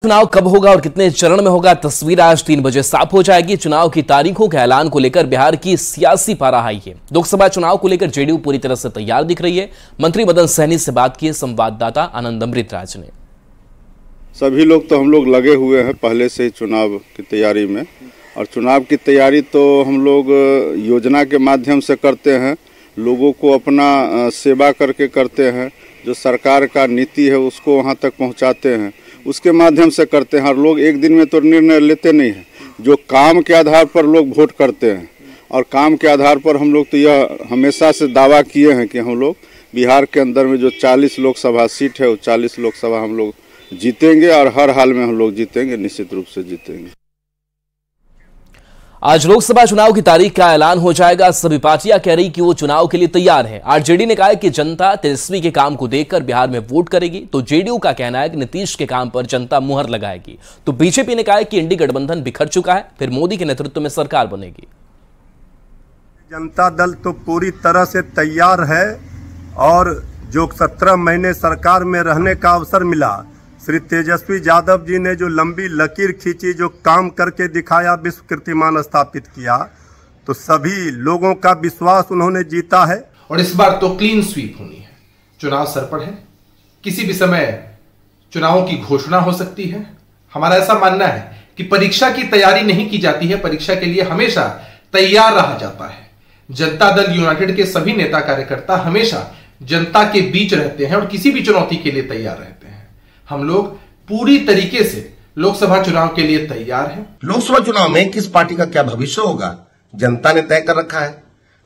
चुनाव कब होगा और कितने चरण में होगा, तस्वीर आज 3 बजे साफ हो जाएगी। चुनाव की तारीखों के ऐलान को लेकर बिहार की सियासी पारा हाई है। लोकसभा चुनाव को लेकर जेडीयू पूरी तरह से तैयार दिख रही है। मंत्री मदन सहनी से बात की संवाददाता आनंद अमृतराज ने। सभी लोग तो हम लोग लगे हुए हैं पहले से ही चुनाव की तैयारी में, और चुनाव की तैयारी तो हम लोग योजना के माध्यम से करते हैं, लोगों को अपना सेवा करके करते हैं। जो सरकार का नीति है उसको वहाँ तक पहुँचाते हैं, उसके माध्यम से करते हैं। और लोग एक दिन में तो निर्णय लेते नहीं हैं, जो काम के आधार पर लोग वोट करते हैं। और काम के आधार पर हम लोग तो यह हमेशा से दावा किए हैं कि हम लोग बिहार के अंदर में जो 40 लोकसभा सीट है वो 40 लोकसभा हम लोग जीतेंगे, और हर हाल में हम लोग जीतेंगे, निश्चित रूप से जीतेंगे। आज लोकसभा चुनाव की तारीख का ऐलान हो जाएगा। सभी पार्टियां कह रही कि वो चुनाव के लिए तैयार है। आरजेडी ने कहा है कि जनता तेजस्वी के काम को देखकर बिहार में वोट करेगी, तो जेडीयू का कहना है कि नीतीश के काम पर जनता मुहर लगाएगी। तो बीजेपी ने कहा है कि इंडी गठबंधन बिखर चुका है, फिर मोदी के नेतृत्व में सरकार बनेगी। जनता दल तो पूरी तरह से तैयार है, और जो 17 महीने सरकार में रहने का अवसर मिला, श्री तेजस्वी यादव जी ने जो लंबी लकीर खींची, जो काम करके दिखाया, विश्व कीर्तिमान स्थापित किया, तो सभी लोगों का विश्वास उन्होंने जीता है। और इस बार तो क्लीन स्वीप होनी है। चुनाव सर पर है, किसी भी समय चुनावों की घोषणा हो सकती है। हमारा ऐसा मानना है कि परीक्षा की तैयारी नहीं की जाती है, परीक्षा के लिए हमेशा तैयार रहा जाता है। जनता दल यूनाइटेड के सभी नेता कार्यकर्ता हमेशा जनता के बीच रहते हैं और किसी भी चुनौती के लिए तैयार रहते हैं। हम लोग पूरी तरीके से लोकसभा चुनाव के लिए तैयार हैं। लोकसभा चुनाव में किस पार्टी का क्या भविष्य होगा, जनता ने तय कर रखा है।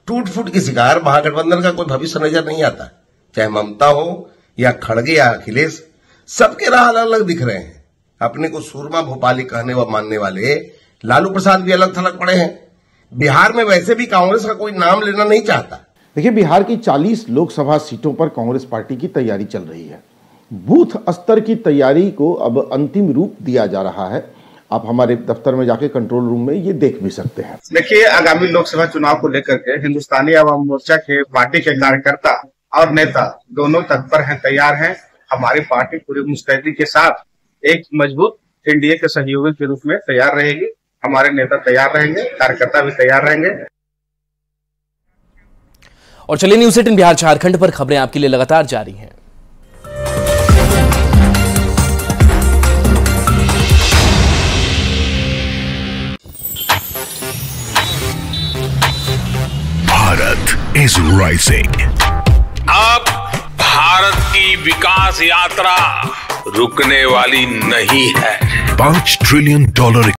टूट फूट की शिकार महागठबंधन का कोई भविष्य नजर नहीं आता। चाहे ममता हो या खड़गे या अखिलेश, सबके राह अलग अलग दिख रहे हैं। अपने को सूरमा भोपाली कहने व मानने वाले लालू प्रसाद भी अलग थलग पड़े हैं। बिहार में वैसे भी कांग्रेस का कोई नाम लेना नहीं चाहता। देखिए, बिहार की 40 लोकसभा सीटों पर कांग्रेस पार्टी की तैयारी चल रही है। बूथ स्तर की तैयारी को अब अंतिम रूप दिया जा रहा है। आप हमारे दफ्तर में जाके कंट्रोल रूम में ये देख भी सकते हैं। देखिए, आगामी लोकसभा चुनाव को लेकर के हिंदुस्तानी आवाम मोर्चा के पार्टी के कार्यकर्ता और नेता दोनों तत्पर हैं, तैयार हैं। हमारी पार्टी पूरी मुस्तैदी के साथ एक मजबूत एनडीए के सहयोगी के रूप में तैयार रहेगी। हमारे नेता तैयार रहेंगे, कार्यकर्ता भी तैयार रहेंगे। और चलिए, न्यूज़ 18 बिहार झारखंड पर खबरें आपके लिए लगातार जारी हैं। Bharat is rising. अब भारत की विकास यात्रा रुकने वाली नहीं है। $5 ट्रिलियन